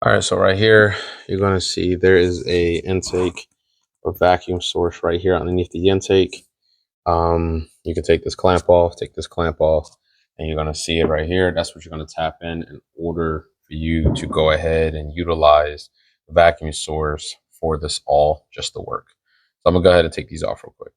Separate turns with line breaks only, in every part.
All right, so right here, you're going to see there is a intake or vacuum source right here underneath the intake. You can take this clamp off, and you're going to see it right here. That's what you're going to tap in order for you to go ahead and utilize the vacuum source for this all just to work. So I'm going to go ahead and take these off real quick.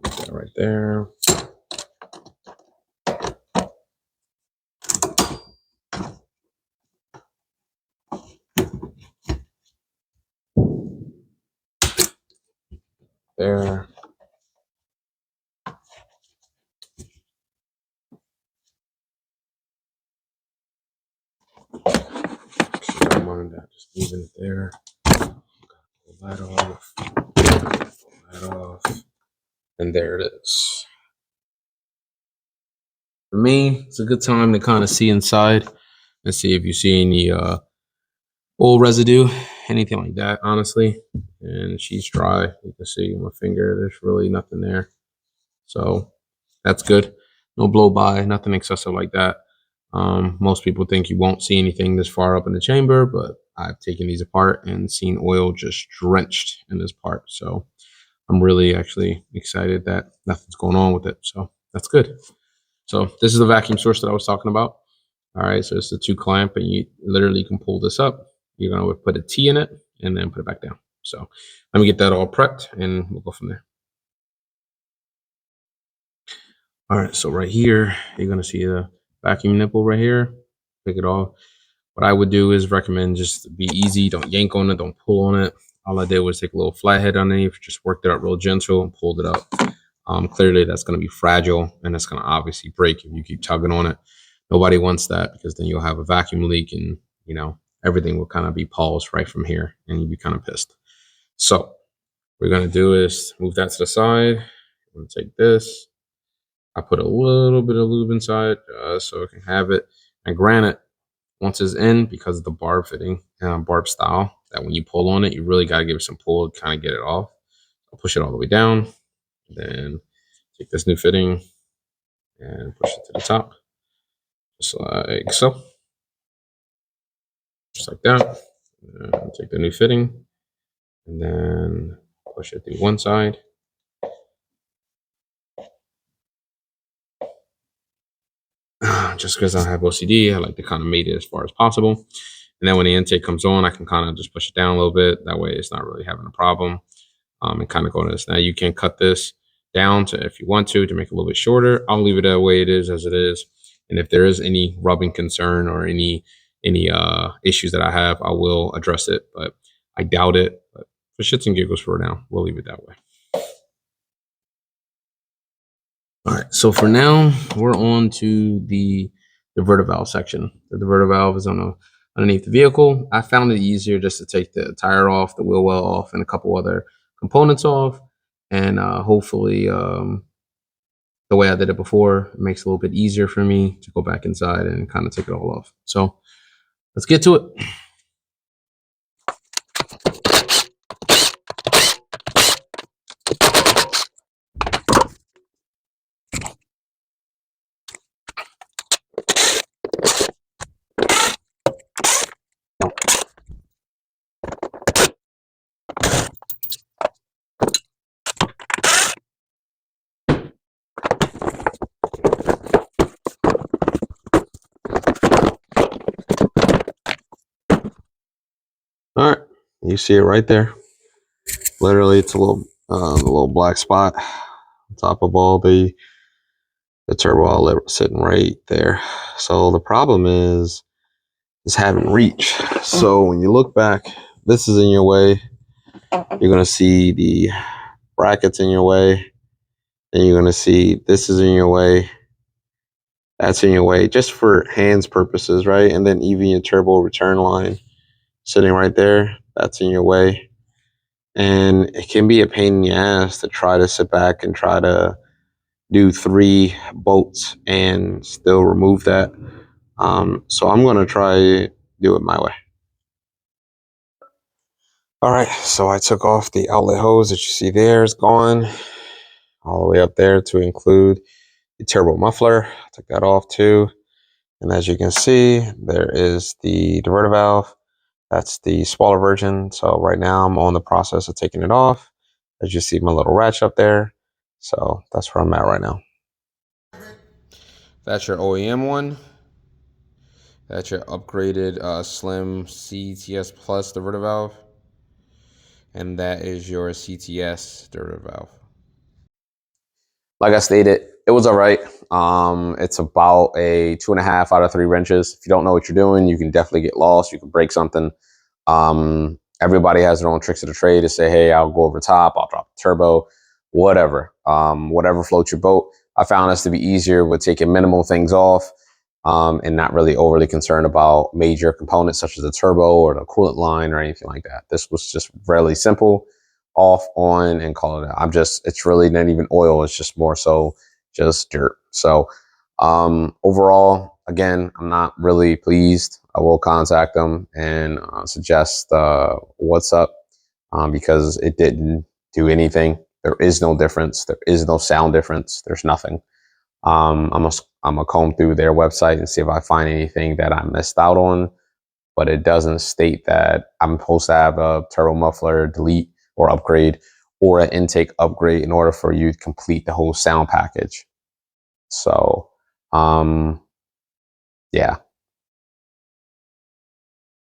That right there. There. Don't mind that, just leaving it there. Pull that off. Pull that off. And there it is. For me, it's a good time to kind of see inside and see if you see any oil residue, anything like that, honestly. And she's dry. You can see my finger, there's really nothing there. So that's good. No blow by, nothing excessive like that. Most people think you won't see anything this far up in the chamber, but I've taken these apart and seen oil just drenched in this part. So I'm really actually excited that nothing's going on with it. So that's good. So this is the vacuum source that I was talking about. All right, so it's the 2 clamp, and you literally can pull this up. You're going to put a T in it and then put it back down. So let me get that all prepped and we'll go from there. All right, so right here, you're going to see the vacuum nipple right here. Pick it off. What I would do is recommend just be easy. Don't yank on it. Don't pull on it. All I did was take a little flathead underneath, just worked it up real gentle and pulled it up. Clearly, that's going to be fragile and it's going to obviously break if you keep tugging on it. Nobody wants that, because then you'll have a vacuum leak and, you know, everything will kind of be paused right from here and you'll be kind of pissed. So what we're going to do is move that to the side. I'm going to take this. I put a little bit of lube inside so it can have it. And granted, once it's in, because of the barb fitting, barb style, that when you pull on it, you really got to give it some pull to kind of get it off. I'll push it all the way down. Then take this new fitting and push it to the top. Just like so. Just like that. And take the new fitting and then push it through one side. Just because I have OCD, I like to kind of mate it as far as possible. And then when the intake comes on, I can kind of just push it down a little bit. That way it's not really having a problem. And kind of go to this. Now you can cut this down to, if you want to make it a little bit shorter. I'll leave it the way it is, as it is. And if there is any rubbing concern or any issues that I have, I will address it, but I doubt it. But for shits and giggles for now, we'll leave it that way. All right, so for now, we're on to the diverter valve section. The diverter valve is underneath the vehicle. I found it easier just to take the tire off, the wheel well off, and a couple other components off. And hopefully, the way I did it before, it makes it a little bit easier for me to go back inside and kind of take it all off. So let's get to it. All right, you see it right there. Literally, it's a little black spot on top of all the turbo outlet sitting right there. So the problem is having reach. So when you look back, this is in your way. You're gonna see the brackets in your way. Then you're gonna see this is in your way. That's in your way, just for hands purposes, right? And then even your turbo return line sitting right there, that's in your way. And it can be a pain in the ass to try to sit back and try to do 3 bolts and still remove that. So I'm going to try do it my way. All right, so I took off the outlet hose that you see there. It's gone all the way up there to include the turbo muffler. I took that off too. And as you can see, there is the diverter valve. That's the smaller version. So right now I'm on the process of taking it off. As you see my little ratchet up there. So that's where I'm at right now. That's your OEM one. That's your upgraded Slim CTS Plus diverter valve. And that is your CTS diverter valve. Like I stated, it was all right. It's about a 2.5 out of 3 wrenches. If you don't know what you're doing, you can definitely get lost. You can break something. Everybody has their own tricks of the trade to say, hey, I'll go over top, I'll drop the turbo, whatever. Whatever floats your boat. I found this to be easier with taking minimal things off and not really overly concerned about major components such as the turbo or the coolant line or anything like that. This was just really simple, off, on, and call it out. It's really not even oil. It's just more so just dirt. So overall, again, I'm not really pleased. I will contact them and suggest what's up because it didn't do anything. There is no difference. There is no sound difference. There's nothing. I'm gonna comb through their website and see if I find anything that I missed out on, but it doesn't state that I'm supposed to have a turbo muffler delete or upgrade or an intake upgrade in order for you to complete the whole sound package. So, yeah,